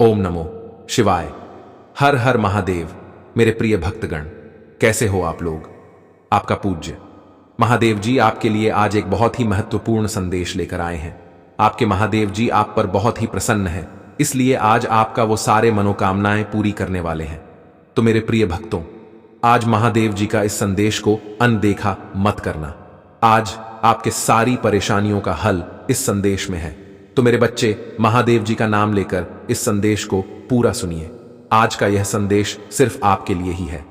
ओम नमो शिवाय। हर हर महादेव। मेरे प्रिय भक्तगण, कैसे हो आप लोग? आपका पूज्य महादेव जी आपके लिए आज एक बहुत ही महत्वपूर्ण संदेश लेकर आए हैं। आपके महादेव जी आप पर बहुत ही प्रसन्न हैं, इसलिए आज आपका वो सारे मनोकामनाएं पूरी करने वाले हैं। तो मेरे प्रिय भक्तों, आज महादेव जी का इस संदेश को अनदेखा मत करना। आज आपके सारी परेशानियों का हल इस संदेश में है। तो मेरे बच्चे, महादेव जी का नाम लेकर इस संदेश को पूरा सुनिए। आज का यह संदेश सिर्फ आपके लिए ही है।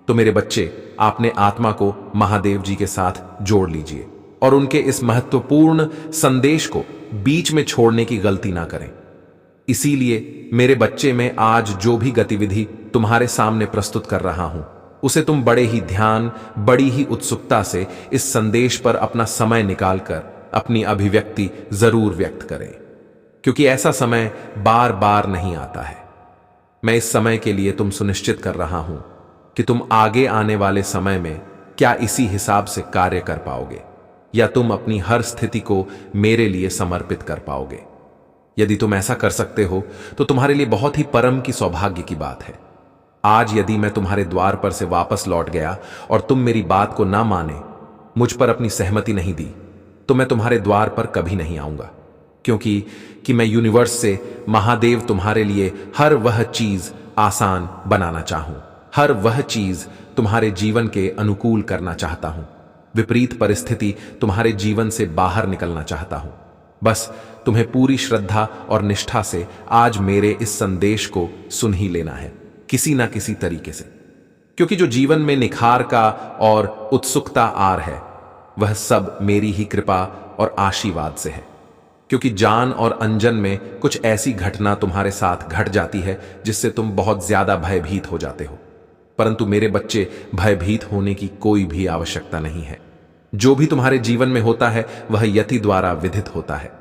तो मेरे बच्चे, आपने आत्मा को महादेव जी के साथ जोड़ लीजिए और उनके इस महत्वपूर्ण संदेश को बीच में छोड़ने की गलती ना करें। इसीलिए मेरे बच्चे, मैं आज जो भी गतिविधि तुम्हारे सामने प्रस्तुत कर रहा हूं, उसे तुम बड़े ही ध्यान, बड़ी ही उत्सुकता से इस संदेश पर अपना समय निकालकर अपनी अभिव्यक्ति जरूर व्यक्त करें, क्योंकि ऐसा समय बार बार नहीं आता है। मैं इस समय के लिए तुम सुनिश्चित कर रहा हूं कि तुम आगे आने वाले समय में क्या इसी हिसाब से कार्य कर पाओगे, या तुम अपनी हर स्थिति को मेरे लिए समर्पित कर पाओगे। यदि तुम ऐसा कर सकते हो तो तुम्हारे लिए बहुत ही परम की सौभाग्य की बात है। आज यदि मैं तुम्हारे द्वार पर से वापस लौट गया और तुम मेरी बात को ना माने, मुझ पर अपनी सहमति नहीं दी, तो मैं तुम्हारे द्वार पर कभी नहीं आऊंगा, क्योंकि मैं यूनिवर्स से महादेव तुम्हारे लिए हर वह चीज आसान बनाना चाहूं, हर वह चीज तुम्हारे जीवन के अनुकूल करना चाहता हूं, विपरीत परिस्थिति तुम्हारे जीवन से बाहर निकलना चाहता हूं। बस तुम्हें पूरी श्रद्धा और निष्ठा से आज मेरे इस संदेश को सुन ही लेना है, किसी ना किसी तरीके से, क्योंकि जो जीवन में निखार का और उत्सुकता आर है, वह सब मेरी ही कृपा और आशीर्वाद से है। क्योंकि जान और अनजान में कुछ ऐसी घटना तुम्हारे साथ घट जाती है जिससे तुम बहुत ज्यादा भयभीत हो जाते हो, परंतु मेरे बच्चे, भयभीत होने की कोई भी आवश्यकता नहीं है। जो भी तुम्हारे जीवन में होता है वह यति द्वारा विधित होता है,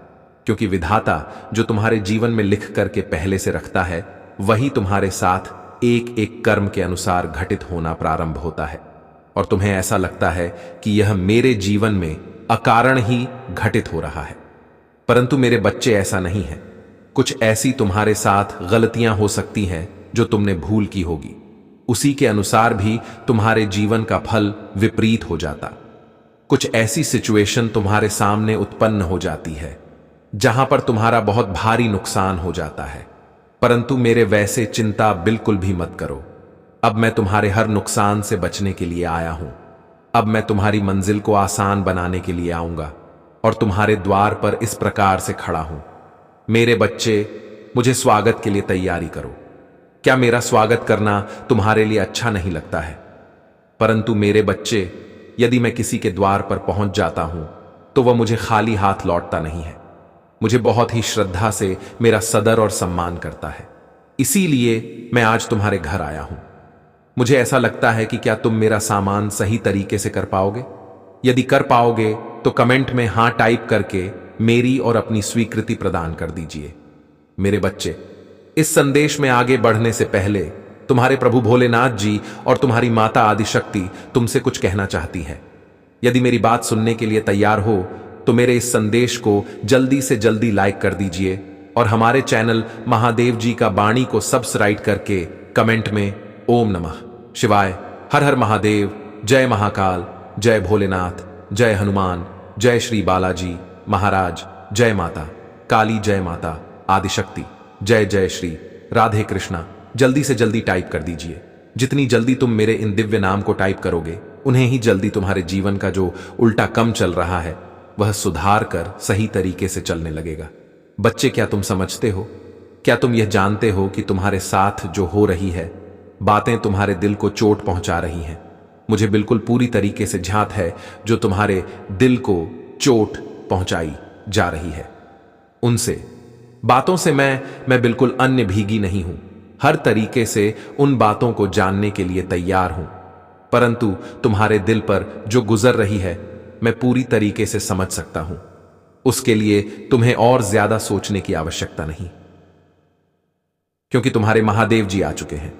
क्योंकि विधाता जो तुम्हारे जीवन में लिख करके पहले से रखता है, वही तुम्हारे साथ एक एक कर्म के अनुसार घटित होना प्रारंभ होता है। और तुम्हें ऐसा लगता है कि यह मेरे जीवन में अकारण ही घटित हो रहा है, परंतु मेरे बच्चे, ऐसा नहीं है। कुछ ऐसी तुम्हारे साथ गलतियां हो सकती हैं जो तुमने भूल की होगी, उसी के अनुसार भी तुम्हारे जीवन का फल विपरीत हो जाता। कुछ ऐसी सिचुएशन तुम्हारे सामने उत्पन्न हो जाती है जहां पर तुम्हारा बहुत भारी नुकसान हो जाता है, परंतु मेरे वैसे चिंता बिल्कुल भी मत करो। अब मैं तुम्हारे हर नुकसान से बचने के लिए आया हूं। अब मैं तुम्हारी मंजिल को आसान बनाने के लिए आऊंगा और तुम्हारे द्वार पर इस प्रकार से खड़ा हूं। मेरे बच्चे, मुझे स्वागत के लिए तैयारी करो। क्या मेरा स्वागत करना तुम्हारे लिए अच्छा नहीं लगता है? परंतु मेरे बच्चे, यदि मैं किसी के द्वार पर पहुंच जाता हूं तो वह मुझे खाली हाथ लौटता नहीं है। मुझे बहुत ही श्रद्धा से मेरा सदर और सम्मान करता है। इसीलिए मैं आज तुम्हारे घर आया हूं। मुझे ऐसा लगता है कि क्या तुम मेरा सामान सही तरीके से कर पाओगे? यदि कर पाओगे तो कमेंट में हां टाइप करके मेरी और अपनी स्वीकृति प्रदान कर दीजिए। मेरे बच्चे, इस संदेश में आगे बढ़ने से पहले तुम्हारे प्रभु भोलेनाथ जी और तुम्हारी माता आदिशक्ति तुमसे कुछ कहना चाहती है। यदि मेरी बात सुनने के लिए तैयार हो तो मेरे इस संदेश को जल्दी से जल्दी लाइक कर दीजिए और हमारे चैनल महादेव जी का बाणी को सब्सक्राइब करके कमेंट में ओम नमः शिवाय, हर हर महादेव, जय महाकाल, जय भोलेनाथ, जय हनुमान, जय श्री बालाजी महाराज, जय माता काली, जय माता आदिशक्ति, जय जय श्री राधे कृष्णा जल्दी से जल्दी टाइप कर दीजिए। जितनी जल्दी तुम मेरे इन दिव्य नाम को टाइप करोगे, उन्हें ही जल्दी तुम्हारे जीवन का जो उल्टा कम चल रहा है वह सुधार कर सही तरीके से चलने लगेगा। बच्चे, क्या तुम समझते हो? क्या तुम यह जानते हो कि तुम्हारे साथ जो हो रही है बातें तुम्हारे दिल को चोट पहुंचा रही हैं? मुझे बिल्कुल पूरी तरीके से झांत है जो तुम्हारे दिल को चोट पहुंचाई जा रही है। उनसे बातों से मैं बिल्कुल अन्य भीगी नहीं हूं। हर तरीके से उन बातों को जानने के लिए तैयार हूं, परंतु तुम्हारे दिल पर जो गुजर रही है मैं पूरी तरीके से समझ सकता हूं। उसके लिए तुम्हें और ज्यादा सोचने की आवश्यकता नहीं, क्योंकि तुम्हारे महादेव जी आ चुके हैं।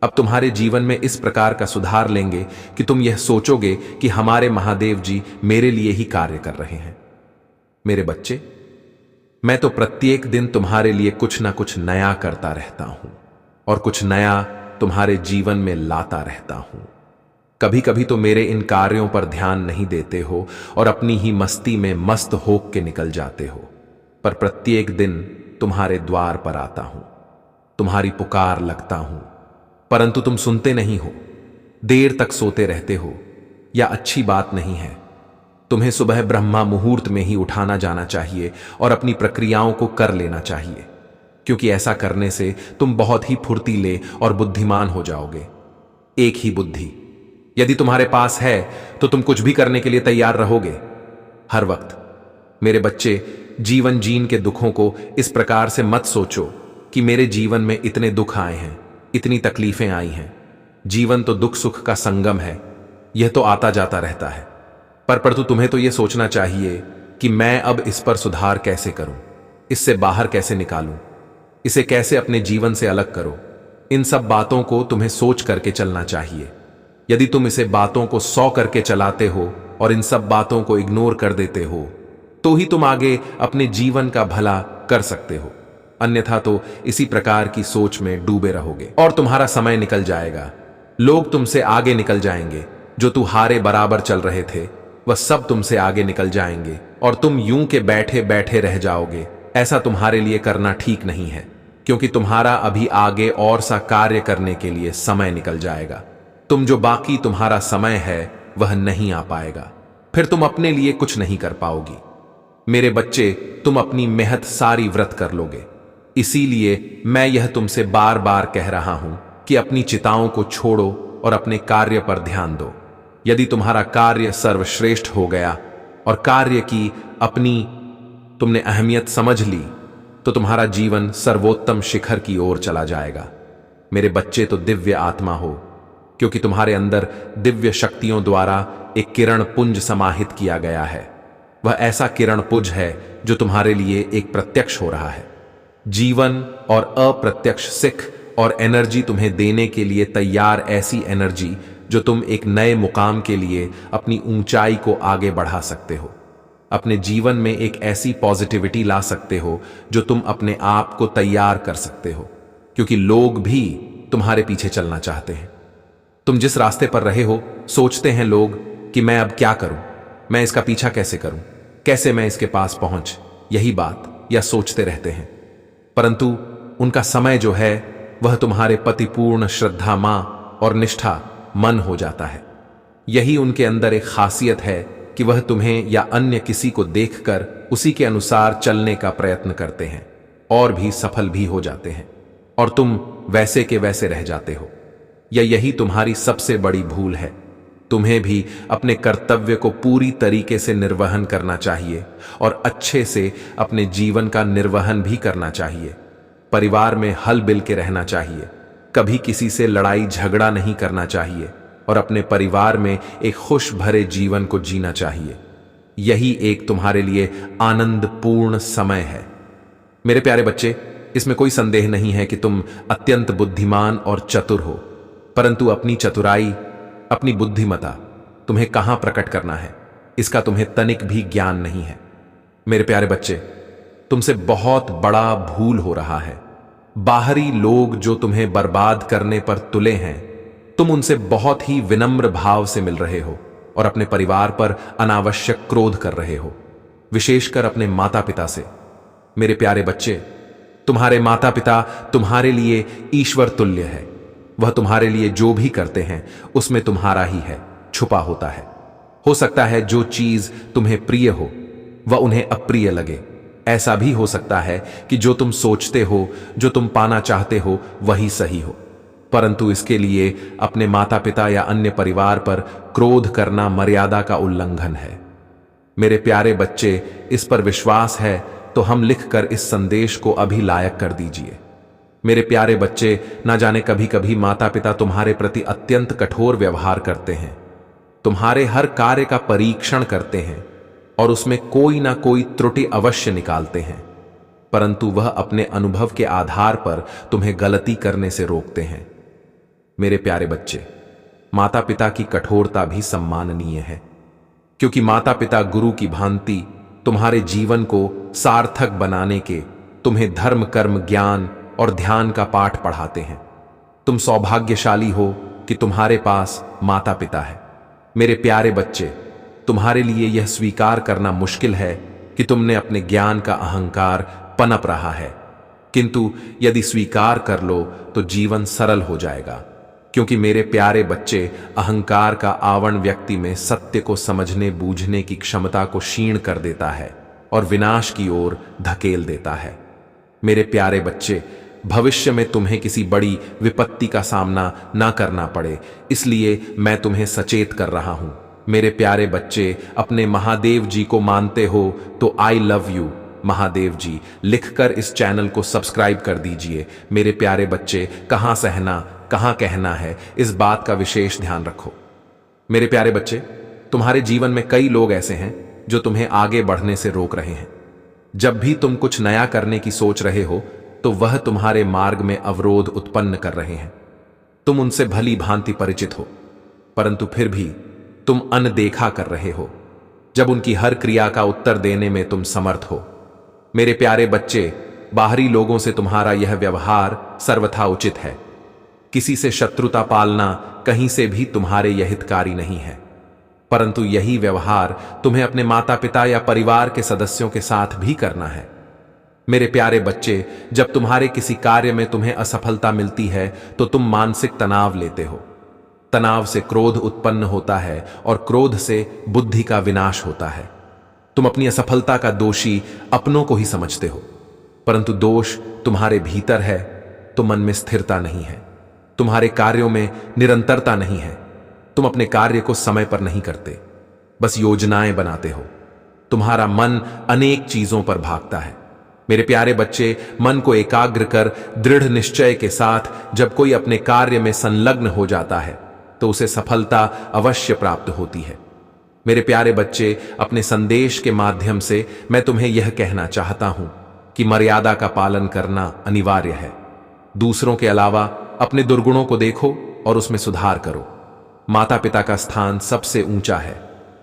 अब तुम्हारे जीवन में इस प्रकार का सुधार लेंगे कि तुम यह सोचोगे कि हमारे महादेव जी मेरे लिए ही कार्य कर रहे हैं। मेरे बच्चे, मैं तो प्रत्येक दिन तुम्हारे लिए कुछ ना कुछ नया करता रहता हूं और कुछ नया तुम्हारे जीवन में लाता रहता हूं। कभी कभी तो मेरे इन कार्यों पर ध्यान नहीं देते हो और अपनी ही मस्ती में मस्त होक के निकल जाते हो, पर प्रत्येक दिन तुम्हारे द्वार पर आता हूं, तुम्हारी पुकार लगता हूं, परंतु तुम सुनते नहीं हो, देर तक सोते रहते हो। यह अच्छी बात नहीं है। तुम्हें सुबह ब्रह्मा मुहूर्त में ही उठाना जाना चाहिए और अपनी प्रक्रियाओं को कर लेना चाहिए, क्योंकि ऐसा करने से तुम बहुत ही फुर्तीले और बुद्धिमान हो जाओगे। एक ही बुद्धि यदि तुम्हारे पास है तो तुम कुछ भी करने के लिए तैयार रहोगे हर वक्त। मेरे बच्चे, जीवन जीन के दुखों को इस प्रकार से मत सोचो कि मेरे जीवन में इतने दुख आए हैं, इतनी तकलीफें आई हैं। जीवन तो दुख सुख का संगम है, यह तो आता जाता रहता है। परंतु तुम्हें तो यह सोचना चाहिए कि मैं अब इस पर सुधार कैसे करूं, इससे बाहर कैसे निकालूं, इसे कैसे अपने जीवन से अलग करो। इन सब बातों को तुम्हें सोच करके चलना चाहिए। यदि तुम इसे बातों को 100 करके चलाते हो और इन सब बातों को इग्नोर कर देते हो, तो ही तुम आगे अपने जीवन का भला कर सकते हो। अन्यथा तो इसी प्रकार की सोच में डूबे रहोगे और तुम्हारा समय निकल जाएगा। लोग तुमसे आगे निकल जाएंगे। जो तुम्हारे बराबर चल रहे थे वह सब तुमसे आगे निकल जाएंगे और तुम यूं के बैठे बैठे रह जाओगे। ऐसा तुम्हारे लिए करना ठीक नहीं है, क्योंकि तुम्हारा अभी आगे और सा कार्य करने के लिए समय निकल जाएगा। तुम जो बाकी तुम्हारा समय है वह नहीं आ पाएगा, फिर तुम अपने लिए कुछ नहीं कर पाओगी। मेरे बच्चे, तुम अपनी मेहनत सारी व्रत कर लोगे। इसीलिए मैं यह तुमसे बार बार कह रहा हूं कि अपनी चिताओं को छोड़ो और अपने कार्य पर ध्यान दो। यदि तुम्हारा कार्य सर्वश्रेष्ठ हो गया और कार्य की अपनी तुमने अहमियत समझ ली, तो तुम्हारा जीवन सर्वोत्तम शिखर की ओर चला जाएगा। मेरे बच्चे, तो दिव्य आत्मा हो, क्योंकि तुम्हारे अंदर दिव्य शक्तियों द्वारा एक किरण पुंज समाहित किया गया है। वह ऐसा किरण पुंज है जो तुम्हारे लिए एक प्रत्यक्ष हो रहा है। जीवन और अप्रत्यक्ष सिख और एनर्जी तुम्हें देने के लिए तैयार, ऐसी एनर्जी जो तुम एक नए मुकाम के लिए अपनी ऊंचाई को आगे बढ़ा सकते हो। अपने जीवन में एक ऐसी पॉजिटिविटी ला सकते हो जो तुम अपने आप को तैयार कर सकते हो, क्योंकि लोग भी तुम्हारे पीछे चलना चाहते हैं। तुम जिस रास्ते पर रहे हो, सोचते हैं लोग कि मैं अब क्या करूं, मैं इसका पीछा कैसे करूं, कैसे मैं इसके पास पहुंच, यही बात या सोचते रहते हैं। परंतु उनका समय जो है वह तुम्हारे पतिपूर्ण श्रद्धा मां और निष्ठा मन हो जाता है। यही उनके अंदर एक खासियत है कि वह तुम्हें या अन्य किसी को देखकर उसी के अनुसार चलने का प्रयत्न करते हैं और भी सफल भी हो जाते हैं, और तुम वैसे के वैसे रह जाते हो। या यही तुम्हारी सबसे बड़ी भूल है। तुम्हें भी अपने कर्तव्य को पूरी तरीके से निर्वहन करना चाहिए और अच्छे से अपने जीवन का निर्वहन भी करना चाहिए। परिवार में हल मिल के रहना चाहिए, कभी किसी से लड़ाई झगड़ा नहीं करना चाहिए और अपने परिवार में एक खुश भरे जीवन को जीना चाहिए। यही एक तुम्हारे लिए आनंदपूर्ण समय है। मेरे प्यारे बच्चे, इसमें कोई संदेह नहीं है कि तुम अत्यंत बुद्धिमान और चतुर हो, परंतु अपनी चतुराई, अपनी बुद्धिमता तुम्हें कहां प्रकट करना है, इसका तुम्हें तनिक भी ज्ञान नहीं है। मेरे प्यारे बच्चे, तुमसे बहुत बड़ा भूल हो रहा है। बाहरी लोग जो तुम्हें बर्बाद करने पर तुले हैं, तुम उनसे बहुत ही विनम्र भाव से मिल रहे हो और अपने परिवार पर अनावश्यक क्रोध कर रहे हो, विशेषकर अपने माता पिता से। मेरे प्यारे बच्चे, तुम्हारे माता पिता तुम्हारे लिए ईश्वर तुल्य है। वह तुम्हारे लिए जो भी करते हैं उसमें तुम्हारा ही है छुपा होता है। हो सकता है जो चीज तुम्हें प्रिय हो वह उन्हें अप्रिय लगे। ऐसा भी हो सकता है कि जो तुम सोचते हो, जो तुम पाना चाहते हो, वही सही हो, परंतु इसके लिए अपने माता पिता या अन्य परिवार पर क्रोध करना मर्यादा का उल्लंघन है। मेरे प्यारे बच्चे, इस पर विश्वास है तो हम लिखकर इस संदेश को अभी लायक कर दीजिए। मेरे प्यारे बच्चे, ना जाने कभी कभी माता पिता तुम्हारे प्रति अत्यंत कठोर व्यवहार करते हैं, तुम्हारे हर कार्य का परीक्षण करते हैं और उसमें कोई ना कोई त्रुटि अवश्य निकालते हैं, परंतु वह अपने अनुभव के आधार पर तुम्हें गलती करने से रोकते हैं। मेरे प्यारे बच्चे, माता पिता की कठोरता भी सम्माननीय है, क्योंकि माता पिता गुरु की भांति तुम्हारे जीवन को सार्थक बनाने के तुम्हें धर्म, कर्म, ज्ञान और ध्यान का पाठ पढ़ाते हैं। तुम सौभाग्यशाली हो कि तुम्हारे पास माता पिता है। मेरे प्यारे बच्चे, तुम्हारे लिए यह स्वीकार करना मुश्किल है कि तुमने अपने ज्ञान का अहंकार पनप रहा है, किंतु यदि स्वीकार कर लो तो जीवन सरल हो जाएगा। क्योंकि मेरे प्यारे बच्चे, अहंकार का आवरण व्यक्ति में सत्य को समझने बूझने की क्षमता को क्षीण कर देता है और विनाश की ओर धकेल देता है। मेरे प्यारे बच्चे, भविष्य में तुम्हें किसी बड़ी विपत्ति का सामना ना करना पड़े, इसलिए मैं तुम्हें सचेत कर रहा हूं। मेरे प्यारे बच्चे, अपने महादेव जी को मानते हो तो आई लव यू महादेव जी लिखकर इस चैनल को सब्सक्राइब कर दीजिए। मेरे प्यारे बच्चे, कहां सहना कहां कहना है, इस बात का विशेष ध्यान रखो। मेरे प्यारे बच्चे, तुम्हारे जीवन में कई लोग ऐसे हैं जो तुम्हें आगे बढ़ने से रोक रहे हैं। जब भी तुम कुछ नया करने की सोच रहे हो तो वह तुम्हारे मार्ग में अवरोध उत्पन्न कर रहे हैं। तुम उनसे भली भांति परिचित हो, परंतु फिर भी तुम अनदेखा कर रहे हो जब उनकी हर क्रिया का उत्तर देने में तुम समर्थ हो। मेरे प्यारे बच्चे, बाहरी लोगों से तुम्हारा यह व्यवहार सर्वथा उचित है। किसी से शत्रुता पालना कहीं से भी तुम्हारे यह हितकारी नहीं है, परंतु यही व्यवहार तुम्हें अपने माता पिता या परिवार के सदस्यों के साथ भी करना है। मेरे प्यारे बच्चे, जब तुम्हारे किसी कार्य में तुम्हें असफलता मिलती है तो तुम मानसिक तनाव लेते हो। तनाव से क्रोध उत्पन्न होता है और क्रोध से बुद्धि का विनाश होता है। तुम अपनी असफलता का दोषी अपनों को ही समझते हो, परंतु दोष तुम्हारे भीतर है तो मन में स्थिरता नहीं है, तुम्हारे कार्यों में निरंतरता नहीं है। तुम अपने कार्य को समय पर नहीं करते, बस योजनाएं बनाते हो। तुम्हारा मन अनेक चीजों पर भागता है। मेरे प्यारे बच्चे, मन को एकाग्र कर दृढ़ निश्चय के साथ जब कोई अपने कार्य में संलग्न हो जाता है तो उसे सफलता अवश्य प्राप्त होती है। मेरे प्यारे बच्चे, अपने संदेश के माध्यम से मैं तुम्हें यह कहना चाहता हूं कि मर्यादा का पालन करना अनिवार्य है। दूसरों के अलावा अपने दुर्गुणों को देखो और उसमें सुधार करो। माता पिता का स्थान सबसे ऊंचा है,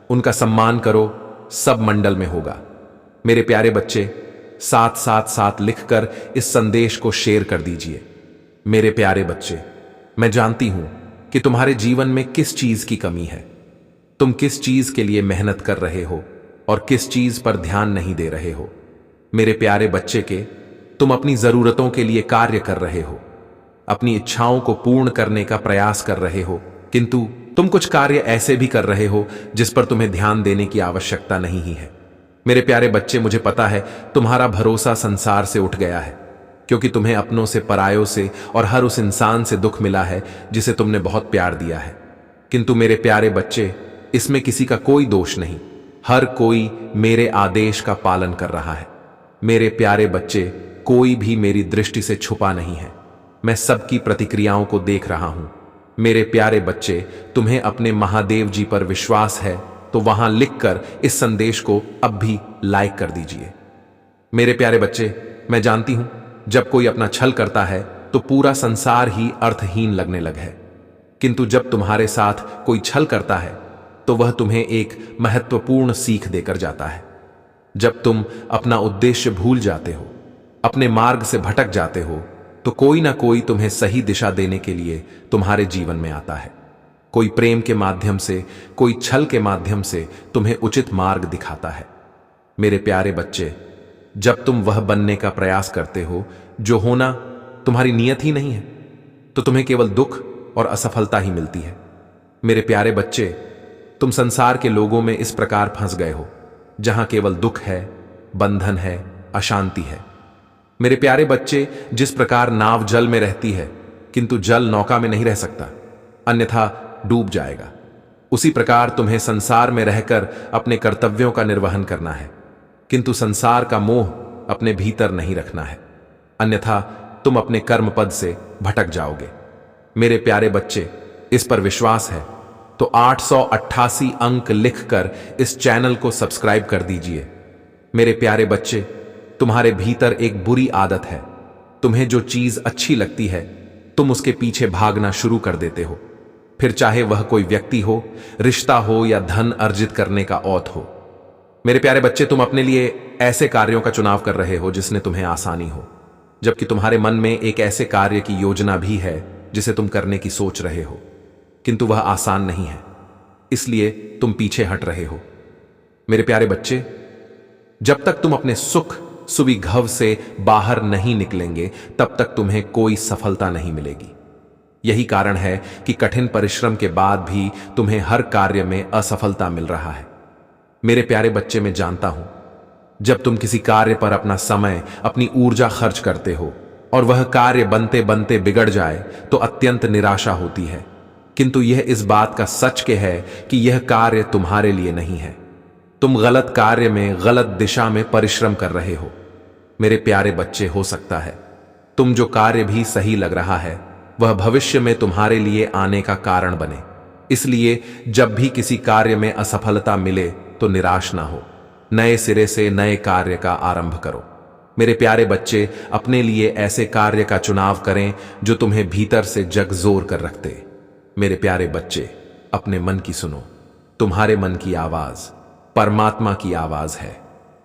उनका सम्मान करो, सब मंडल में होगा। मेरे प्यारे बच्चे, 777 लिखकर इस संदेश को शेयर कर दीजिए। मेरे प्यारे बच्चे, मैं जानती हूं कि तुम्हारे जीवन में किस चीज की कमी है, तुम किस चीज के लिए मेहनत कर रहे हो और किस चीज पर ध्यान नहीं दे रहे हो। मेरे प्यारे बच्चे के, तुम अपनी जरूरतों के लिए कार्य कर रहे हो, अपनी इच्छाओं को पूर्ण करने का प्रयास कर रहे हो, किंतु तुम कुछ कार्य ऐसे भी कर रहे हो जिस पर तुम्हें ध्यान देने की आवश्यकता नहीं ही है। मेरे प्यारे बच्चे, मुझे पता है तुम्हारा भरोसा संसार से उठ गया है, क्योंकि तुम्हें अपनों से, परायों से और हर उस इंसान से दुख मिला है जिसे तुमने बहुत प्यार दिया है। किंतु मेरे प्यारे बच्चे, इसमें किसी का कोई दोष नहीं, हर कोई मेरे आदेश का पालन कर रहा है। मेरे प्यारे बच्चे, कोई भी मेरी दृष्टि से छुपा नहीं है, मैं सबकी प्रतिक्रियाओं को देख रहा हूं। मेरे प्यारे बच्चे, तुम्हें अपने महादेव जी पर विश्वास है तो वहां लिखकर इस संदेश को अब भी लाइक कर दीजिए। मेरे प्यारे बच्चे, मैं जानती हूं जब कोई अपना छल करता है तो पूरा संसार ही अर्थहीन लगने लगा है, किंतु जब तुम्हारे साथ कोई छल करता है तो वह तुम्हें एक महत्वपूर्ण सीख देकर जाता है। जब तुम अपना उद्देश्य भूल जाते हो, अपने मार्ग से भटक जाते हो, तो कोई ना कोई तुम्हें सही दिशा देने के लिए तुम्हारे जीवन में आता है। कोई प्रेम के माध्यम से, कोई छल के माध्यम से तुम्हें उचित मार्ग दिखाता है। मेरे प्यारे बच्चे, जब तुम वह बनने का प्रयास करते हो जो होना तुम्हारी नियत ही नहीं है, तो तुम्हें केवल दुख और असफलता ही मिलती है। मेरे प्यारे बच्चे, तुम संसार के लोगों में इस प्रकार फंस गए हो जहां केवल दुख है, बंधन है, अशांति है। मेरे प्यारे बच्चे, जिस प्रकार नाव जल में रहती है किंतु जल नौका में नहीं रह सकता, अन्यथा डूब जाएगा, उसी प्रकार तुम्हें संसार में रहकर अपने कर्तव्यों का निर्वहन करना है, किंतु संसार का मोह अपने भीतर नहीं रखना है, अन्यथा तुम अपने कर्म पद से भटक जाओगे। मेरे प्यारे बच्चे, इस पर विश्वास है तो 888 अंक लिखकर इस चैनल को सब्सक्राइब कर दीजिए। मेरे प्यारे बच्चे, तुम्हारे भीतर एक बुरी आदत है, तुम्हें जो चीज अच्छी लगती है तुम उसके पीछे भागना शुरू कर देते हो, फिर चाहे वह कोई व्यक्ति हो, रिश्ता हो या धन अर्जित करने का औत हो। मेरे प्यारे बच्चे, तुम अपने लिए ऐसे कार्यों का चुनाव कर रहे हो जिसने तुम्हें आसानी हो, जबकि तुम्हारे मन में एक ऐसे कार्य की योजना भी है जिसे तुम करने की सोच रहे हो, किंतु वह आसान नहीं है, इसलिए तुम पीछे हट रहे हो। मेरे प्यारे बच्चे, जब तक तुम अपने सुख सुविघव से बाहर नहीं निकलेंगे, तब तक तुम्हें कोई सफलता नहीं मिलेगी। यही कारण है कि कठिन परिश्रम के बाद भी तुम्हें हर कार्य में असफलता मिल रहा है। मेरे प्यारे बच्चे, मैं जानता हूं, जब तुम किसी कार्य पर अपना समय, अपनी ऊर्जा खर्च करते हो और वह कार्य बनते बनते बिगड़ जाए तो अत्यंत निराशा होती है, किंतु यह इस बात का सच के है कि यह कार्य तुम्हारे लिए नहीं है। तुम गलत कार्य में, गलत दिशा में परिश्रम कर रहे हो। मेरे प्यारे बच्चे, हो सकता है तुम जो कार्य भी सही लग रहा है वह भविष्य में तुम्हारे लिए आने का कारण बने। इसलिए जब भी किसी कार्य में असफलता मिले तो निराश ना हो, नए सिरे से नए कार्य का आरंभ करो। मेरे प्यारे बच्चे, अपने लिए ऐसे कार्य का चुनाव करें जो तुम्हें भीतर से झकझोर कर रखते। मेरे प्यारे बच्चे, अपने मन की सुनो। तुम्हारे मन की आवाज परमात्मा की आवाज है।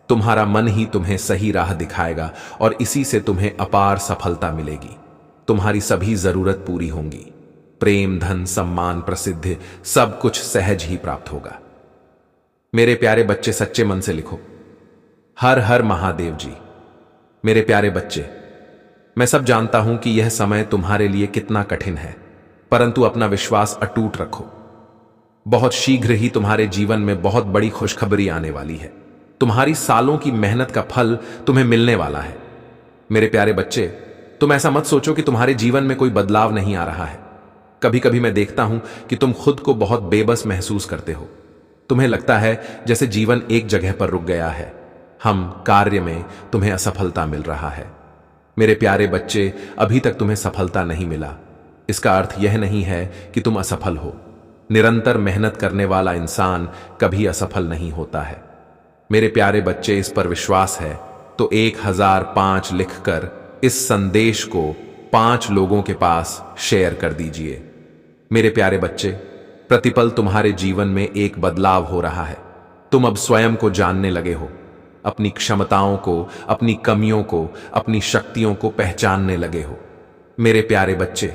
तुम्हारा मन ही तुम्हें सही राह दिखाएगा और इसी से तुम्हें अपार सफलता मिलेगी। तुम्हारी सभी जरूरत पूरी होंगी। प्रेम, धन, सम्मान, प्रसिद्धि, सब कुछ सहज ही प्राप्त होगा। मेरे प्यारे बच्चे, सच्चे मन से लिखो, हर हर महादेव जी। मेरे प्यारे बच्चे, मैं सब जानता हूं कि यह समय तुम्हारे लिए कितना कठिन है, परंतु अपना विश्वास अटूट रखो। बहुत शीघ्र ही तुम्हारे जीवन में बहुत बड़ी खुशखबरी आने वाली है। तुम्हारी सालों की मेहनत का फल तुम्हें मिलने वाला है। मेरे प्यारे बच्चे, तुम ऐसा मत सोचो कि तुम्हारे जीवन में कोई बदलाव नहीं आ रहा है। कभी कभी मैं देखता हूं कि तुम खुद को बहुत बेबस महसूस करते हो। तुम्हें लगता है जैसे जीवन एक जगह पर रुक गया है। हम कार्य में तुम्हें असफलता मिल रहा है। मेरे प्यारे बच्चे, अभी तक तुम्हें सफलता नहीं मिला, इसका अर्थ यह नहीं है कि तुम असफल हो। निरंतर मेहनत करने वाला इंसान कभी असफल नहीं होता है। मेरे प्यारे बच्चे, इस पर विश्वास है तो 1005 लिखकर इस संदेश को 5 लोगों के पास शेयर कर दीजिए। मेरे प्यारे बच्चे, प्रतिपल तुम्हारे जीवन में एक बदलाव हो रहा है। तुम अब स्वयं को जानने लगे हो, अपनी क्षमताओं को, अपनी कमियों को, अपनी शक्तियों को पहचानने लगे हो। मेरे प्यारे बच्चे,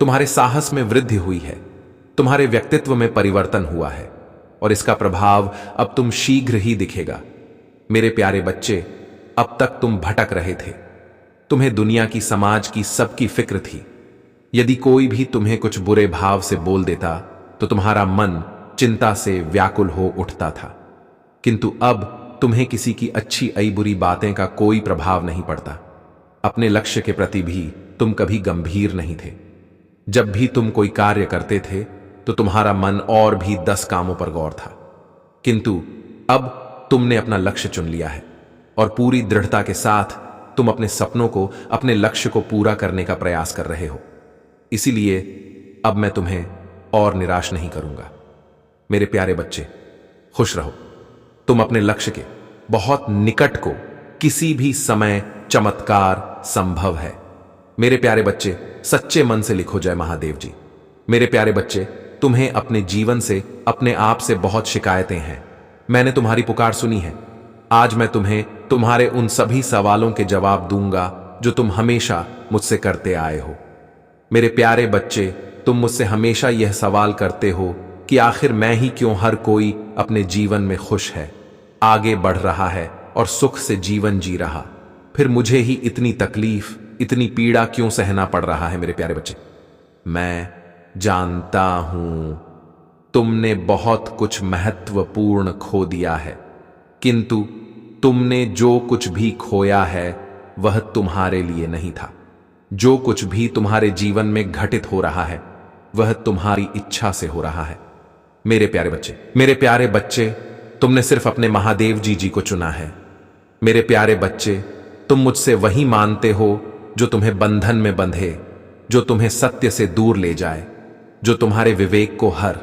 तुम्हारे साहस में वृद्धि हुई है, तुम्हारे व्यक्तित्व में परिवर्तन हुआ है और इसका प्रभाव अब तुम शीघ्र ही दिखेगा। मेरे प्यारे बच्चे, अब तक तुम भटक रहे थे। तुम्हें दुनिया की, समाज की, सबकी फिक्र थी। यदि कोई भी तुम्हें कुछ बुरे भाव से बोल देता तो तुम्हारा मन चिंता से व्याकुल हो उठता था, किंतु अब तुम्हें किसी की अच्छी आई बुरी बातें का कोई प्रभाव नहीं पड़ता। अपने लक्ष्य के प्रति भी तुम कभी गंभीर नहीं थे। जब भी तुम कोई कार्य करते थे तो तुम्हारा मन और भी 10 कामों पर गौर था, किंतु अब तुमने अपना लक्ष्य चुन लिया है और पूरी दृढ़ता के साथ तुम अपने सपनों को, अपने लक्ष्य को पूरा करने का प्रयास कर रहे हो। इसीलिए अब मैं तुम्हें और निराश नहीं करूंगा। मेरे प्यारे बच्चे, खुश रहो। तुम अपने लक्ष्य के बहुत निकट को किसी भी समय चमत्कार संभव है। मेरे प्यारे बच्चे, सच्चे मन से लिखो, जय महादेव जी। मेरे प्यारे बच्चे, तुम्हें अपने जीवन से, अपने आप से बहुत शिकायतें हैं। मैंने तुम्हारी पुकार सुनी है। आज मैं तुम्हें तुम्हारे उन सभी सवालों के जवाब दूंगा जो तुम हमेशा मुझसे करते आए हो। मेरे प्यारे बच्चे, तुम मुझसे हमेशा यह सवाल करते हो कि आखिर मैं ही क्यों, हर कोई अपने जीवन में खुश है, आगे बढ़ रहा है और सुख से जीवन जी रहा, फिर मुझे ही इतनी तकलीफ, इतनी पीड़ा क्यों सहना पड़ रहा है। मेरे प्यारे बच्चे, मैं जानता हूं तुमने बहुत कुछ महत्वपूर्ण खो दिया है, किंतु तुमने जो कुछ भी खोया है वह तुम्हारे लिए नहीं था। जो कुछ भी तुम्हारे जीवन में घटित हो रहा है वह तुम्हारी इच्छा से हो रहा है। मेरे प्यारे बच्चे, मेरे प्यारे बच्चे, तुमने सिर्फ अपने महादेव जी को चुना है। मेरे प्यारे बच्चे, तुम मुझसे वही मानते हो जो तुम्हें बंधन में बंधे, जो तुम्हें सत्य से दूर ले जाए, जो तुम्हारे विवेक को हर,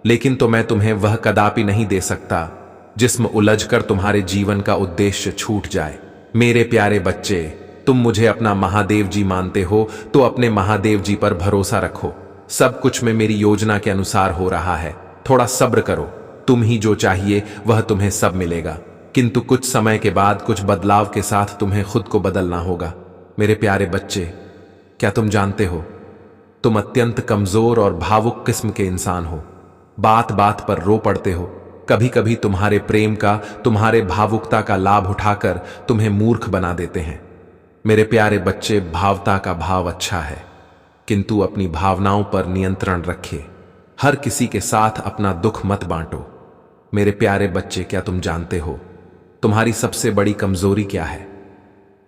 लेकिन तो मैं तुम्हें वह कदापि नहीं दे सकता जिसमें उलझकर तुम्हारे जीवन का उद्देश्य छूट जाए। मेरे प्यारे बच्चे, तुम मुझे अपना महादेव जी मानते हो तो अपने महादेव जी पर भरोसा रखो। सब कुछ में मेरी योजना के अनुसार हो रहा है। थोड़ा सब्र करो, तुम ही जो चाहिए वह तुम्हें सब मिलेगा, किंतु कुछ समय के बाद कुछ बदलाव के साथ तुम्हें खुद को बदलना होगा। मेरे प्यारे बच्चे, क्या तुम जानते हो, तुम अत्यंत कमजोर और भावुक किस्म के इंसान हो। बात बात पर रो पड़ते हो। कभी कभी तुम्हारे प्रेम का, तुम्हारे भावुकता का लाभ उठाकर तुम्हें मूर्ख बना देते हैं। मेरे प्यारे बच्चे, भावता का भाव अच्छा है, किंतु अपनी भावनाओं पर नियंत्रण रखिए। हर किसी के साथ अपना दुख मत बांटो। मेरे प्यारे बच्चे, क्या तुम जानते हो तुम्हारी सबसे बड़ी कमजोरी क्या है?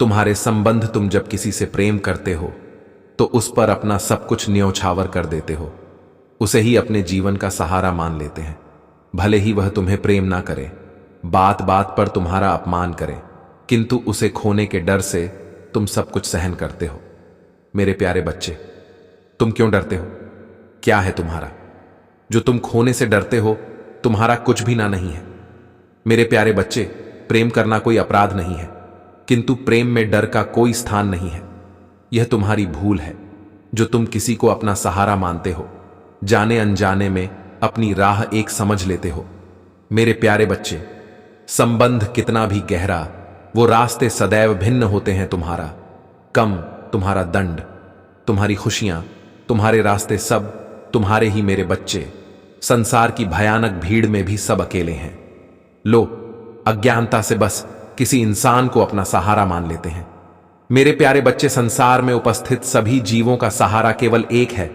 तुम्हारे संबंध। तुम जब किसी से प्रेम करते हो तो उस पर अपना सब कुछ न्यौछावर कर देते हो, उसे ही अपने जीवन का सहारा मान लेते हैं, भले ही वह तुम्हें प्रेम ना करे, बात बात पर तुम्हारा अपमान करे, किंतु उसे खोने के डर से तुम सब कुछ सहन करते हो। मेरे प्यारे बच्चे, तुम क्यों डरते हो? क्या है तुम्हारा जो तुम खोने से डरते हो? तुम्हारा कुछ भी ना नहीं है। मेरे प्यारे बच्चे, प्रेम करना कोई अपराध नहीं है, किंतु प्रेम में डर का कोई स्थान नहीं है। यह तुम्हारी भूल है जो तुम किसी को अपना सहारा मानते हो, जाने अनजाने में अपनी राह एक समझ लेते हो। मेरे प्यारे बच्चे, संबंध कितना भी गहरा, वो रास्ते सदैव भिन्न होते हैं। तुम्हारा कम, तुम्हारा दंड, तुम्हारी खुशियां, तुम्हारे रास्ते सब तुम्हारे ही। मेरे बच्चे, संसार की भयानक भीड़ में भी सब अकेले हैं। लो, अज्ञानता से बस किसी इंसान को अपना सहारा मान लेते हैं। मेरे प्यारे बच्चे, संसार में उपस्थित सभी जीवों का सहारा केवल एक है,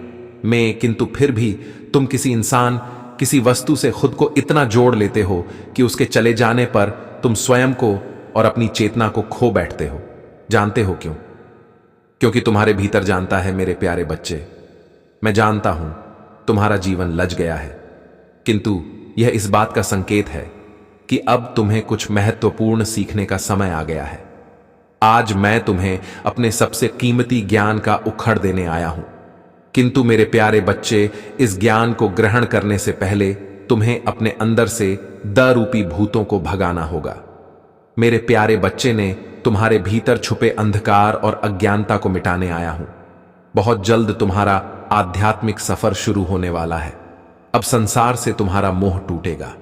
मैं। किंतु फिर भी तुम किसी इंसान, किसी वस्तु से खुद को इतना जोड़ लेते हो कि उसके चले जाने पर तुम स्वयं को और अपनी चेतना को खो बैठते हो। जानते हो क्यों? क्योंकि तुम्हारे भीतर जानता है। मेरे प्यारे बच्चे, मैं जानता हूं तुम्हारा जीवन लज गया है, किंतु यह इस बात का संकेत है कि अब तुम्हें कुछ महत्वपूर्ण सीखने का समय आ गया है। आज मैं तुम्हें अपने सबसे कीमती ज्ञान का उखड़ देने आया हूं, किंतु मेरे प्यारे बच्चे, इस ज्ञान को ग्रहण करने से पहले तुम्हें अपने अंदर से द रूपी भूतों को भगाना होगा। मेरे प्यारे बच्चे, ने तुम्हारे भीतर छुपे अंधकार और अज्ञानता को मिटाने आया हूं। बहुत जल्द तुम्हारा आध्यात्मिक सफर शुरू होने वाला है। अब संसार से तुम्हारा मोह टूटेगा।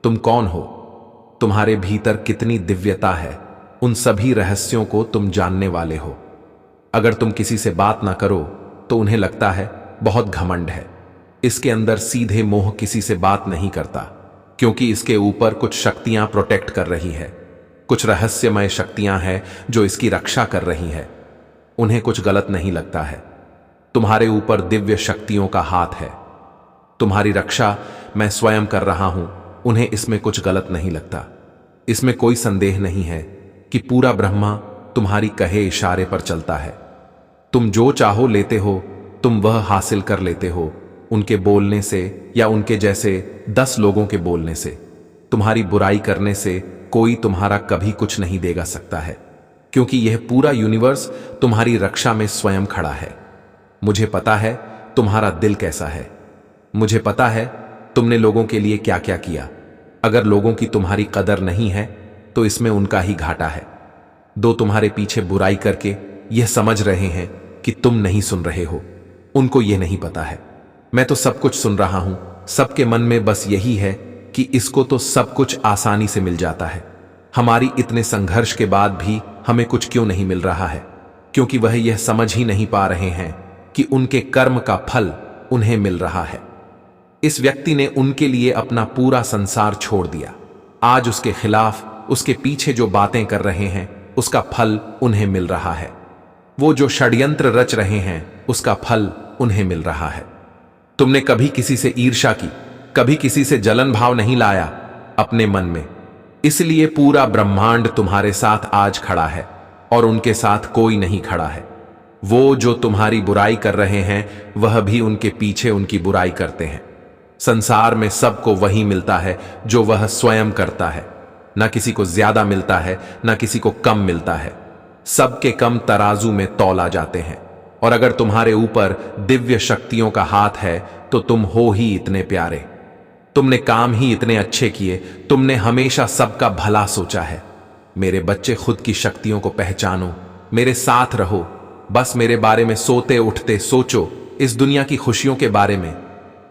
तुम कौन हो, तुम्हारे भीतर कितनी दिव्यता है, उन सभी रहस्यों को तुम जानने वाले हो। अगर तुम किसी से बात ना करो तो उन्हें लगता है बहुत घमंड है। इसके अंदर सीधे मोह किसी से बात नहीं करता, क्योंकि इसके ऊपर कुछ शक्तियां प्रोटेक्ट कर रही है, कुछ रहस्यमय शक्तियां हैं जो इसकी रक्षा कर रही है। उन्हें कुछ गलत नहीं लगता है। तुम्हारे ऊपर दिव्य शक्तियों का हाथ है। तुम्हारी रक्षा मैं स्वयं कर रहा हूं। उन्हें इसमें कुछ गलत नहीं लगता। इसमें कोई संदेह नहीं है कि पूरा ब्रह्मा तुम्हारी कहे इशारे पर चलता है। तुम जो चाहो लेते हो, तुम वह हासिल कर लेते हो, उनके बोलने से या उनके जैसे 10 लोगों के बोलने से। तुम्हारी बुराई करने से कोई तुम्हारा कभी कुछ नहीं देगा सकता है, क्योंकि यह पूरा यूनिवर्स तुम्हारी रक्षा में स्वयं खड़ा है। मुझे पता है तुम्हारा दिल कैसा है। मुझे पता है तुमने लोगों के लिए क्या क्या किया। अगर लोगों की तुम्हारी कदर नहीं है तो इसमें उनका ही घाटा है। दो तुम्हारे पीछे बुराई करके यह समझ रहे हैं कि तुम नहीं सुन रहे हो, उनको यह नहीं पता है। मैं तो सब कुछ सुन रहा हूं। सबके मन में बस यही है कि इसको तो सब कुछ आसानी से मिल जाता है। हमारी इतने संघर्ष के बाद भी हमें कुछ क्यों नहीं मिल रहा है? क्योंकि वह यह समझ ही नहीं पा रहे हैं कि उनके कर्म का फल उन्हें मिल रहा है। इस व्यक्ति ने उनके लिए अपना पूरा संसार छोड़ दिया। आज उसके खिलाफ, उसके पीछे जो बातें कर रहे हैं, उसका फल उन्हें मिल रहा है। वो जो षड्यंत्र रच रहे हैं, उसका फल उन्हें मिल रहा है। तुमने कभी किसी से ईर्ष्या की, कभी किसी से जलन भाव नहीं लाया अपने मन में। इसलिए पूरा ब्रह्मांड तुम्हारे साथ आज खड़ा है और उनके साथ कोई नहीं खड़ा है। वो जो तुम्हारी बुराई कर रहे हैं, वह भी उनके पीछे उनकी बुराई करते हैं। संसार में सबको वही मिलता है जो वह स्वयं करता है। ना किसी को ज्यादा मिलता है, ना किसी को कम मिलता है। सबके कम तराजू में तौला जाते हैं। और अगर तुम्हारे ऊपर दिव्य शक्तियों का हाथ है तो तुम हो ही इतने प्यारे। तुमने काम ही इतने अच्छे किए। तुमने हमेशा सबका भला सोचा है। मेरे बच्चे, खुद की शक्तियों को पहचानो, मेरे साथ रहो। बस मेरे बारे में सोते उठते सोचो, इस दुनिया की खुशियों के बारे में।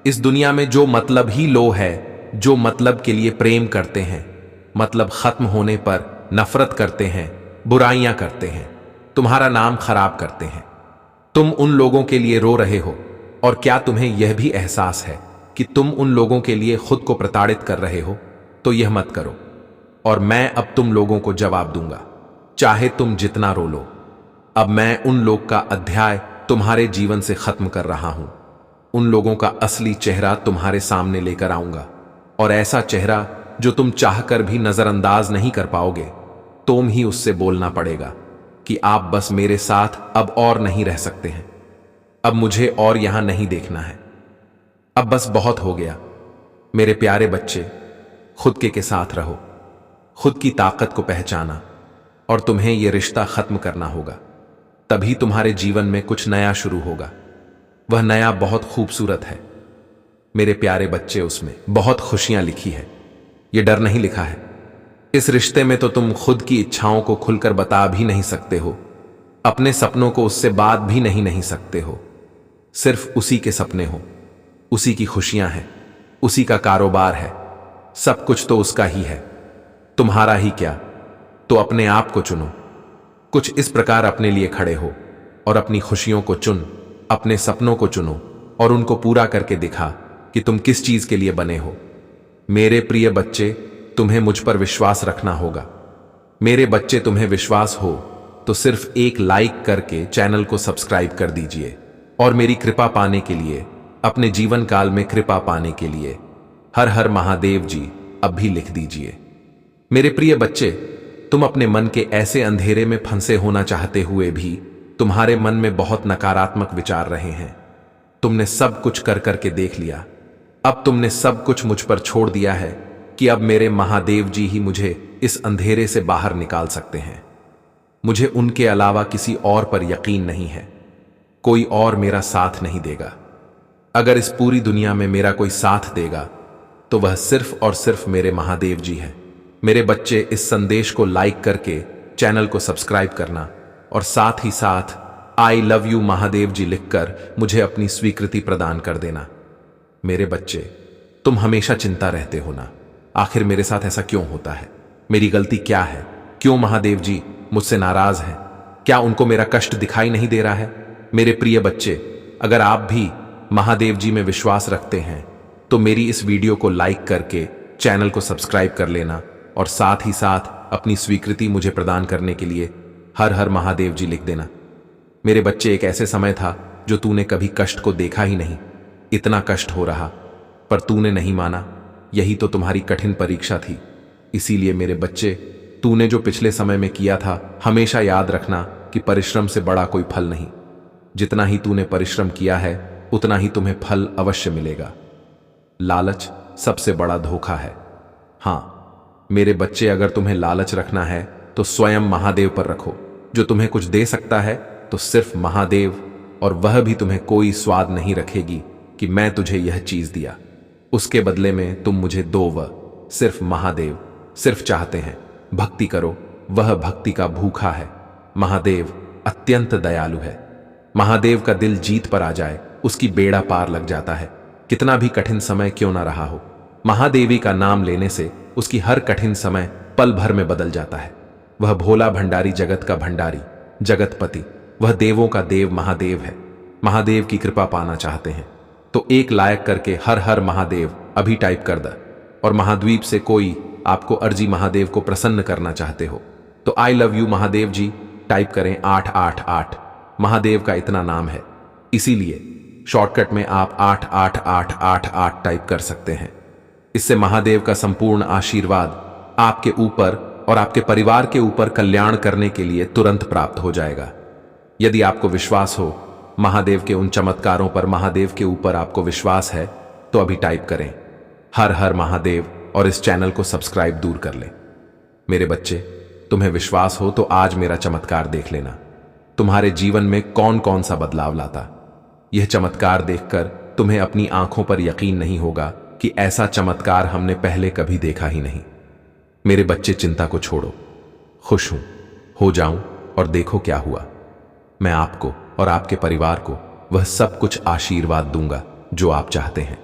इस दुनिया में जो मतलब ही लो है, जो मतलब के लिए प्रेम करते हैं, मतलब खत्म होने पर नफरत करते हैं, बुराइयां करते हैं, तुम्हारा नाम खराब करते हैं। तुम उन लोगों के लिए रो रहे हो, और क्या तुम्हें यह भी एहसास है कि तुम उन लोगों के लिए खुद को प्रताड़ित कर रहे हो? तो यह मत करो, और मैं अब तुम लोगों को जवाब दूंगा, चाहे तुम जितना रो लो। अब मैं उन लोग का अध्याय तुम्हारे जीवन से खत्म कर रहा हूं। उन लोगों का असली चेहरा तुम्हारे सामने लेकर आऊंगा, और ऐसा चेहरा जो तुम चाहकर भी नजरअंदाज नहीं कर पाओगे। तुम ही उससे बोलना पड़ेगा कि आप बस मेरे साथ अब और नहीं रह सकते हैं, अब मुझे और यहां नहीं देखना है, अब बस बहुत हो गया। मेरे प्यारे बच्चे, खुद के साथ रहो, खुद की ताकत को पहचाना, और तुम्हें यह रिश्ता खत्म करना होगा। तभी तुम्हारे जीवन में कुछ नया शुरू होगा। वह नया बहुत खूबसूरत है मेरे प्यारे बच्चे, उसमें बहुत खुशियां लिखी है, यह डर नहीं लिखा है। इस रिश्ते में तो तुम खुद की इच्छाओं को खुलकर बता भी नहीं सकते हो, अपने सपनों को उससे बात भी नहीं सकते हो। सिर्फ उसी के सपने हो, उसी की खुशियां हैं, उसी का कारोबार है, सब कुछ तो उसका ही है, तुम्हारा ही क्या। तो अपने आप को चुनो, कुछ इस प्रकार अपने लिए खड़े हो, और अपनी खुशियों को चुन, अपने सपनों को चुनो, और उनको पूरा करके दिखा कि तुम किस चीज के लिए बने हो। मेरे प्रिय बच्चे, तुम्हें मुझ पर विश्वास रखना होगा। मेरे बच्चे, तुम्हें विश्वास हो तो सिर्फ एक लाइक करके चैनल को सब्सक्राइब कर दीजिए, और मेरी कृपा पाने के लिए, अपने जीवन काल में कृपा पाने के लिए हर हर महादेव जी अब भी लिख दीजिए। मेरे प्रिय बच्चे, तुम अपने मन के ऐसे अंधेरे में फंसे होना चाहते हुए भी तुम्हारे मन में बहुत नकारात्मक विचार रहे हैं। तुमने सब कुछ कर करके देख लिया, अब तुमने सब कुछ मुझ पर छोड़ दिया है कि अब मेरे महादेव जी ही मुझे इस अंधेरे से बाहर निकाल सकते हैं। मुझे उनके अलावा किसी और पर यकीन नहीं है, कोई और मेरा साथ नहीं देगा। अगर इस पूरी दुनिया में मेरा कोई साथ देगा तो वह सिर्फ और सिर्फ मेरे महादेव जी हैं। मेरे बच्चे, इस संदेश को लाइक करके चैनल को सब्सक्राइब करना, और साथ ही साथ आई लव यू महादेव जी लिखकर मुझे अपनी स्वीकृति प्रदान कर देना। मेरे बच्चे, तुम हमेशा चिंता रहते हो ना, आखिर मेरे साथ ऐसा क्यों होता है? मेरी गलती क्या है? क्यों महादेव जी मुझसे नाराज हैं? क्या उनको मेरा कष्ट दिखाई नहीं दे रहा है? मेरे प्रिय बच्चे, अगर आप भी महादेव जी में विश्वास रखते हैं तो मेरी इस वीडियो को लाइक करके चैनल को सब्सक्राइब कर लेना, और साथ ही साथ अपनी स्वीकृति मुझे प्रदान करने के लिए हर हर महादेव जी लिख देना। मेरे बच्चे, एक ऐसे समय था जो तूने कभी कष्ट को देखा ही नहीं, इतना कष्ट हो रहा, पर तूने नहीं माना। यही तो तुम्हारी कठिन परीक्षा थी। इसीलिए मेरे बच्चे, तूने जो पिछले समय में किया था, हमेशा याद रखना कि परिश्रम से बड़ा कोई फल नहीं। जितना ही तूने परिश्रम किया है उतना ही तुम्हें फल अवश्य मिलेगा। लालच सबसे बड़ा धोखा है। हां मेरे बच्चे, अगर तुम्हें लालच रखना है तो स्वयं महादेव पर रखो। जो तुम्हें कुछ दे सकता है तो सिर्फ महादेव, और वह भी तुम्हें कोई स्वाद नहीं रखेगी कि मैं तुझे यह चीज दिया, उसके बदले में तुम मुझे दो। वह सिर्फ महादेव सिर्फ चाहते हैं भक्ति करो, वह भक्ति का भूखा है। महादेव अत्यंत दयालु है। महादेव का दिल जीत पर आ जाए, उसकी बेड़ा पार लग जाता है, कितना भी कठिन समय क्यों ना रहा हो। महादेवी का नाम लेने से उसकी हर कठिन समय पल भर में बदल जाता है। वह भोला भंडारी, जगत का भंडारी, जगतपति, वह देवों का देव महादेव है। महादेव की कृपा पाना चाहते हैं तो एक लायक करके हर हर महादेव अभी टाइप कर दे। और महाद्वीप से कोई आपको अर्जी महादेव को प्रसन्न करना चाहते हो तो I love you Mahadev ji type करें 888। महादेव का इतना नाम है, इसीलिए शॉर्टकट में आप 88888 टाइप कर सकते हैं। इससे महादेव का संपूर्ण आशीर्वाद आपके ऊपर और आपके परिवार के ऊपर कल्याण करने के लिए तुरंत प्राप्त हो जाएगा। यदि आपको विश्वास हो महादेव के उन चमत्कारों पर, महादेव के ऊपर आपको विश्वास है तो अभी टाइप करें हर हर महादेव और इस चैनल को सब्सक्राइब दूर कर लें। मेरे बच्चे, तुम्हें विश्वास हो तो आज मेरा चमत्कार देख लेना, तुम्हारे जीवन में कौन कौन सा बदलाव लाता। यह चमत्कार देखकर तुम्हें अपनी आंखों पर यकीन नहीं होगा कि ऐसा चमत्कार हमने पहले कभी देखा ही नहीं। मेरे बच्चे, चिंता को छोड़ो, खुश हूं, हो जाऊं और देखो क्या हुआ। मैं आपको और आपके परिवार को वह सब कुछ आशीर्वाद दूंगा जो आप चाहते हैं,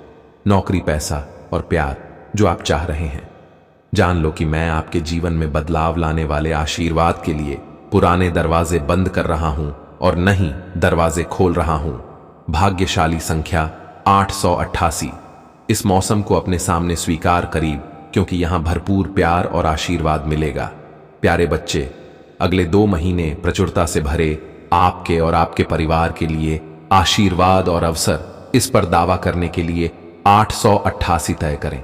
नौकरी, पैसा और प्यार। जो आप चाह रहे हैं। जान लो कि मैं आपके जीवन में बदलाव लाने वाले आशीर्वाद के लिए पुराने दरवाजे बंद कर रहा हूं और नहीं दरवाजे खोल रहा हूं। भाग्यशाली संख्या 888। इस मौसम को अपने सामने स्वीकार करीब, क्योंकि यहां भरपूर प्यार और आशीर्वाद मिलेगा। प्यारे बच्चे, अगले 2 महीने प्रचुरता से भरे आपके और आपके परिवार के लिए आशीर्वाद और अवसर, इस पर दावा करने के लिए 888 तय करें।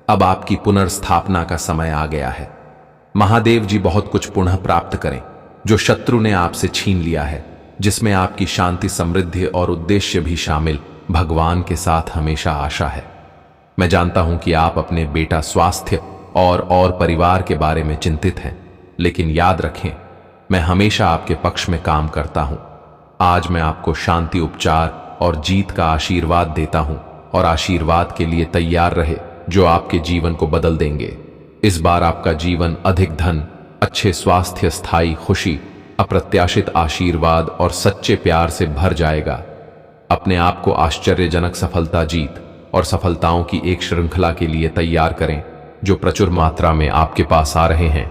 अब आपकी पुनर्स्थापना का समय आ गया है। महादेव जी बहुत कुछ पुनः प्राप्त करें जो शत्रु ने आपसे छीन लिया है, जिसमें आपकी शांति, समृद्धि और उद्देश्य भी शामिल। भगवान के साथ हमेशा आशा है। मैं जानता हूं कि आप अपने बेटा स्वास्थ्य और परिवार के बारे में चिंतित हैं, लेकिन याद रखें, मैं हमेशा आपके पक्ष में काम करता हूं। आज मैं आपको शांति, उपचार और जीत का आशीर्वाद देता हूं, और आशीर्वाद के लिए तैयार रहे जो आपके जीवन को बदल देंगे। इस बार आपका जीवन अधिक धन, अच्छे स्वास्थ्य, स्थायी खुशी, अप्रत्याशित आशीर्वाद और सच्चे प्यार से भर जाएगा। अपने आप को आश्चर्यजनक सफलता, जीत और सफलताओं की एक श्रृंखला के लिए तैयार करें जो प्रचुर मात्रा में आपके पास आ रहे हैं।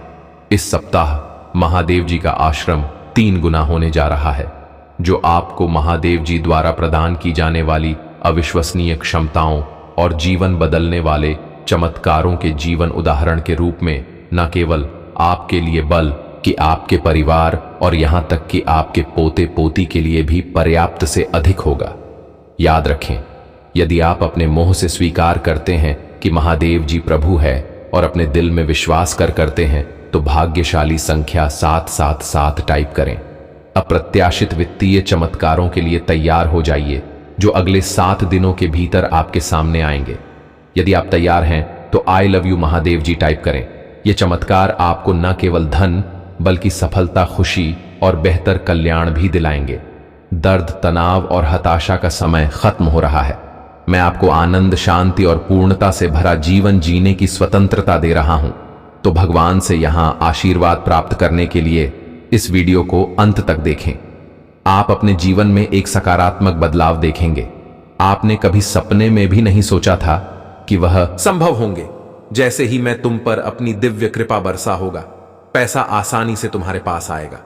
इस सप्ताह महादेव जी का आश्रम 3 गुना होने जा रहा है, जो आपको महादेव जी द्वारा प्रदान की जाने वाली अविश्वसनीय क्षमताओं और जीवन बदलने वाले चमत्कारों के जीवन उदाहरण के रूप में न केवल आपके लिए बल्कि आपके परिवार और यहां तक कि आपके पोते पोती के लिए भी पर्याप्त से अधिक होगा। याद रखें, यदि आप अपने मुंह से स्वीकार करते हैं कि महादेव जी प्रभु है और अपने दिल में विश्वास करते हैं, तो भाग्यशाली संख्या 777 टाइप करें। अप्रत्याशित वित्तीय चमत्कारों के लिए तैयार हो जाइए जो अगले 7 दिनों के भीतर आपके सामने आएंगे। यदि आप तैयार हैं तो I love you Mahadev ji type करें। ये चमत्कार आपको न केवल धन बल्कि सफलता, खुशी और बेहतर कल्याण भी दिलाएंगे। दर्द, तनाव और हताशा का समय खत्म हो रहा है। मैं आपको आनंद, शांति और पूर्णता से भरा जीवन जीने की स्वतंत्रता दे रहा हूं। तो भगवान से यहां आशीर्वाद प्राप्त करने के लिए इस वीडियो को अंत तक देखें। आप अपने जीवन में एक सकारात्मक बदलाव देखेंगे। आपने कभी सपने में भी नहीं सोचा था कि वह संभव होंगे। जैसे ही मैं तुम पर अपनी दिव्य कृपा बरसा होगा, पैसा आसानी से तुम्हारे पास आएगा।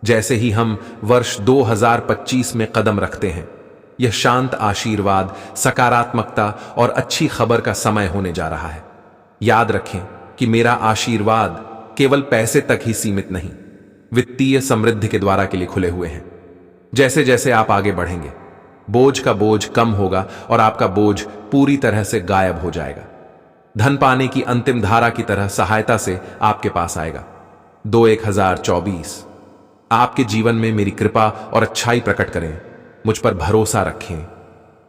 जैसे ही हम वर्ष 2025 में कदम रखते हैं, यह शांत आशीर्वाद, सकारात्मकता और अच्छी खबर का समय होने जा रहा है। याद रखें कि मेरा आशीर्वाद केवल पैसे तक ही सीमित नहीं, वित्तीय समृद्धि के द्वारा के लिए खुले हुए हैं। जैसे जैसे आप आगे बढ़ेंगे, बोझ का बोझ कम होगा और आपका बोझ पूरी तरह से गायब हो जाएगा। धन पाने की अंतिम धारा की तरह सहायता से आपके पास आएगा। 2024 आपके जीवन में मेरी कृपा और अच्छाई प्रकट करें। मुझ पर भरोसा रखें।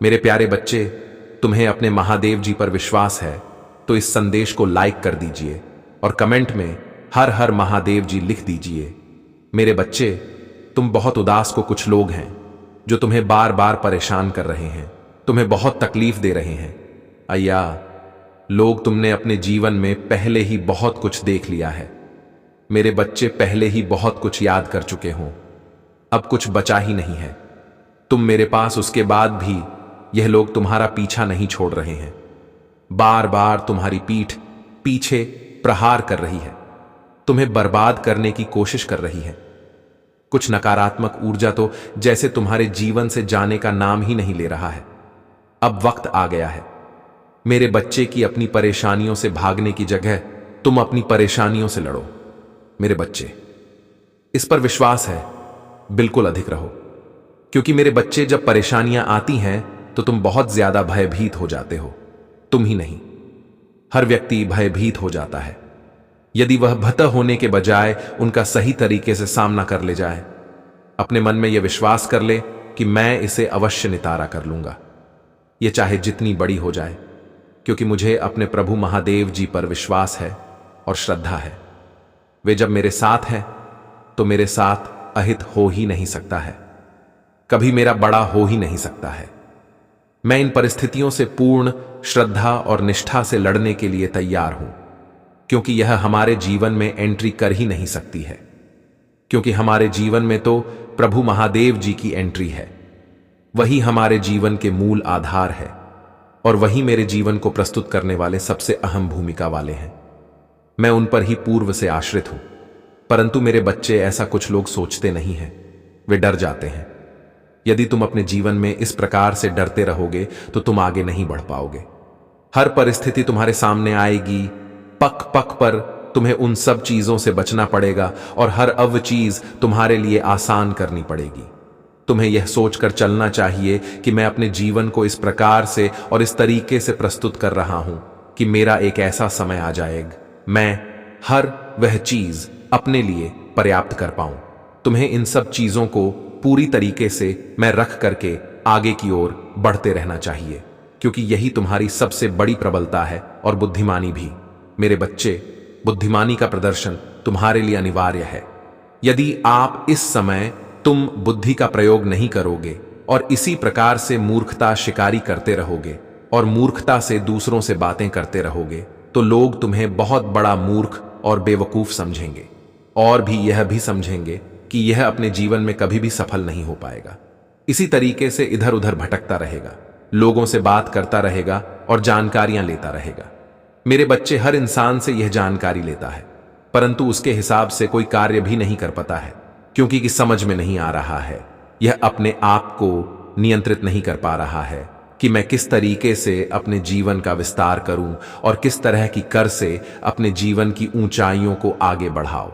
मेरे प्यारे बच्चे, तुम्हें अपने महादेव जी पर विश्वास है तो इस संदेश को लाइक कर दीजिए और कमेंट में हर हर महादेव जी लिख दीजिए। मेरे बच्चे, तुम बहुत उदास को कुछ लोग हैं जो तुम्हें बार बार परेशान कर रहे हैं, तुम्हें बहुत तकलीफ दे रहे हैं। अय्या, लोग तुमने अपने जीवन में पहले ही बहुत कुछ देख लिया है। मेरे बच्चे पहले ही बहुत कुछ याद कर चुके हों, अब कुछ बचा ही नहीं है। तुम मेरे पास उसके बाद भी यह लोग तुम्हारा पीछा नहीं छोड़ रहे हैं। बार बार तुम्हारी पीठ पीछे प्रहार कर रही है, तुम्हें बर्बाद करने की कोशिश कर रही है। कुछ नकारात्मक ऊर्जा तो जैसे तुम्हारे जीवन से जाने का नाम ही नहीं ले रहा है। अब वक्त आ गया है मेरे बच्चे की अपनी परेशानियों से भागने की जगह तुम अपनी परेशानियों से लड़ो। मेरे बच्चे, इस पर विश्वास है, बिल्कुल अधिक रहो, क्योंकि मेरे बच्चे, जब परेशानियां आती हैं तो तुम बहुत ज्यादा भयभीत हो जाते हो। तुम ही नहीं, हर व्यक्ति भयभीत हो जाता है यदि वह भय होने के बजाय उनका सही तरीके से सामना कर ले जाए। अपने मन में यह विश्वास कर ले कि मैं इसे अवश्य नितारा कर लूंगा, यह चाहे जितनी बड़ी हो जाए, क्योंकि मुझे अपने प्रभु महादेव जी पर विश्वास है और श्रद्धा है। वे जब मेरे साथ हैं तो मेरे साथ अहित हो ही नहीं सकता है, कभी मेरा बड़ा हो ही नहीं सकता है। मैं इन परिस्थितियों से पूर्ण श्रद्धा और निष्ठा से लड़ने के लिए तैयार हूं, क्योंकि यह हमारे जीवन में एंट्री कर ही नहीं सकती है, क्योंकि हमारे जीवन में तो प्रभु महादेव जी की एंट्री है। वही हमारे जीवन के मूल आधार है। और वही मेरे जीवन को प्रस्तुत करने वाले सबसे अहम भूमिका वाले हैं। मैं उन पर ही पूर्व से आश्रित हूं, परंतु मेरे बच्चे, ऐसा कुछ लोग सोचते नहीं हैं। वे डर जाते हैं। यदि तुम अपने जीवन में इस प्रकार से डरते रहोगे तो तुम आगे नहीं बढ़ पाओगे। हर परिस्थिति तुम्हारे सामने आएगी, पक पक पर तुम्हें उन सब चीजों से बचना पड़ेगा और हर अव चीज तुम्हारे लिए आसान करनी पड़ेगी। तुम्हें यह सोचकर चलना चाहिए कि मैं अपने जीवन को इस प्रकार से और इस तरीके से प्रस्तुत कर रहा हूं कि मेरा एक ऐसा समय आ जाएगा मैं हर वह चीज अपने लिए पर्याप्त कर पाऊं। तुम्हें इन सब चीजों को पूरी तरीके से मैं रख करके आगे की ओर बढ़ते रहना चाहिए, क्योंकि यही तुम्हारी सबसे बड़ी प्रबलता है और बुद्धिमानी भी। मेरे बच्चे, बुद्धिमानी का प्रदर्शन तुम्हारे लिए अनिवार्य है। यदि आप इस समय तुम बुद्धि का प्रयोग नहीं करोगे और इसी प्रकार से मूर्खता शिकारी करते रहोगे और मूर्खता से दूसरों से बातें करते रहोगे, तो लोग तुम्हें बहुत बड़ा मूर्ख और बेवकूफ समझेंगे और भी यह भी समझेंगे कि यह अपने जीवन में कभी भी सफल नहीं हो पाएगा। इसी तरीके से इधर उधर भटकता रहेगा, लोगों से बात करता रहेगा और जानकारियां लेता रहेगा। मेरे बच्चे, हर इंसान से यह जानकारी लेता है, परंतु उसके हिसाब से कोई कार्य भी नहीं कर पाता है, क्योंकि समझ में नहीं आ रहा है। यह अपने आप को नियंत्रित नहीं कर पा रहा है कि मैं किस तरीके से अपने जीवन का विस्तार करूं और किस तरह की कर से अपने जीवन की ऊंचाइयों को आगे बढ़ाऊं।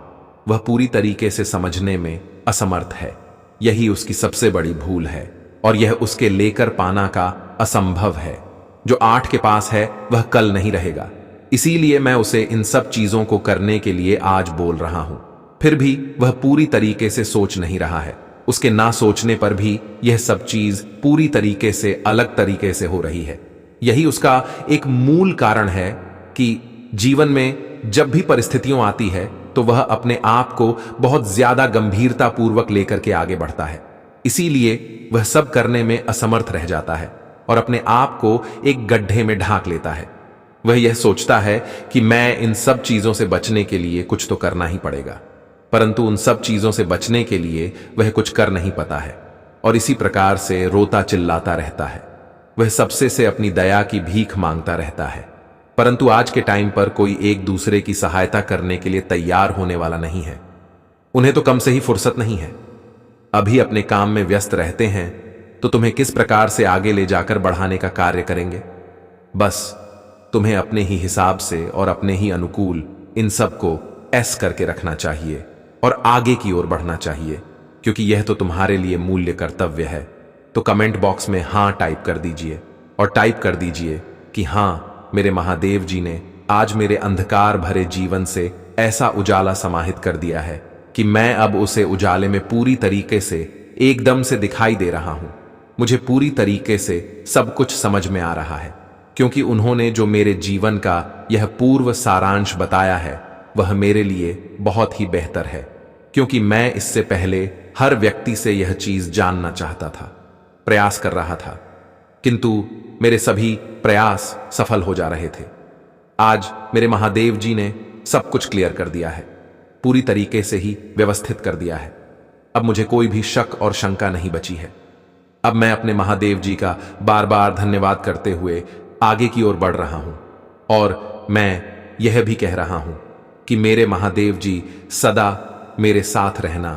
वह पूरी तरीके से समझने में असमर्थ है। यही उसकी सबसे बड़ी भूल है और यह उसके लेकर पाना का असंभव है। जो 8 के पास है वह कल नहीं रहेगा। इसीलिए मैं उसे इन सब चीजों को करने के लिए आज बोल रहा हूं। फिर भी वह पूरी तरीके से सोच नहीं रहा है। उसके ना सोचने पर भी यह सब चीज पूरी तरीके से अलग तरीके से हो रही है। यही उसका एक मूल कारण है कि जीवन में जब भी परिस्थितियां आती है तो वह अपने आप को बहुत ज्यादा गंभीरता पूर्वक लेकर के आगे बढ़ता है। इसीलिए वह सब करने में असमर्थ रह जाता है और अपने आप को एक गड्ढे में ढांक लेता है। वह यह सोचता है कि मैं इन सब चीजों से बचने के लिए कुछ तो करना ही पड़ेगा, परंतु उन सब चीजों से बचने के लिए वह कुछ कर नहीं पाता है और इसी प्रकार से रोता चिल्लाता रहता है। वह सबसे से अपनी दया की भीख मांगता रहता है, परंतु आज के टाइम पर कोई एक दूसरे की सहायता करने के लिए तैयार होने वाला नहीं है। उन्हें तो कम से ही फुर्सत नहीं है। अभी अपने काम में व्यस्त रहते हैं तो तुम्हें किस प्रकार से आगे ले जाकर बढ़ाने का कार्य करेंगे। बस तुम्हें अपने ही हिसाब से और अपने ही अनुकूल इन सब को ऐस करके रखना चाहिए और आगे की ओर बढ़ना चाहिए, क्योंकि यह तो तुम्हारे लिए मूल्य कर्तव्य है। तो कमेंट बॉक्स में हां टाइप कर दीजिए और टाइप कर दीजिए कि हां, मेरे महादेव जी ने आज मेरे अंधकार भरे जीवन से ऐसा उजाला समाहित कर दिया है कि मैं अब उसे उजाले में पूरी तरीके से एकदम से दिखाई दे रहा हूं। मुझे पूरी तरीके से सब कुछ समझ में आ रहा है, क्योंकि उन्होंने जो मेरे जीवन का यह पूर्व सारांश बताया है वह मेरे लिए बहुत ही बेहतर है, क्योंकि मैं इससे पहले हर व्यक्ति से यह चीज जानना चाहता था, प्रयास कर रहा था, किंतु मेरे सभी प्रयास सफल हो जा रहे थे। आज मेरे महादेव जी ने सब कुछ क्लियर कर दिया है, पूरी तरीके से ही व्यवस्थित कर दिया है। अब मुझे कोई भी शक और शंका नहीं बची है। अब मैं अपने महादेव जी का बार बार धन्यवाद करते हुए आगे की ओर बढ़ रहा हूं और मैं यह भी कह रहा हूं कि मेरे महादेव जी सदा मेरे साथ रहना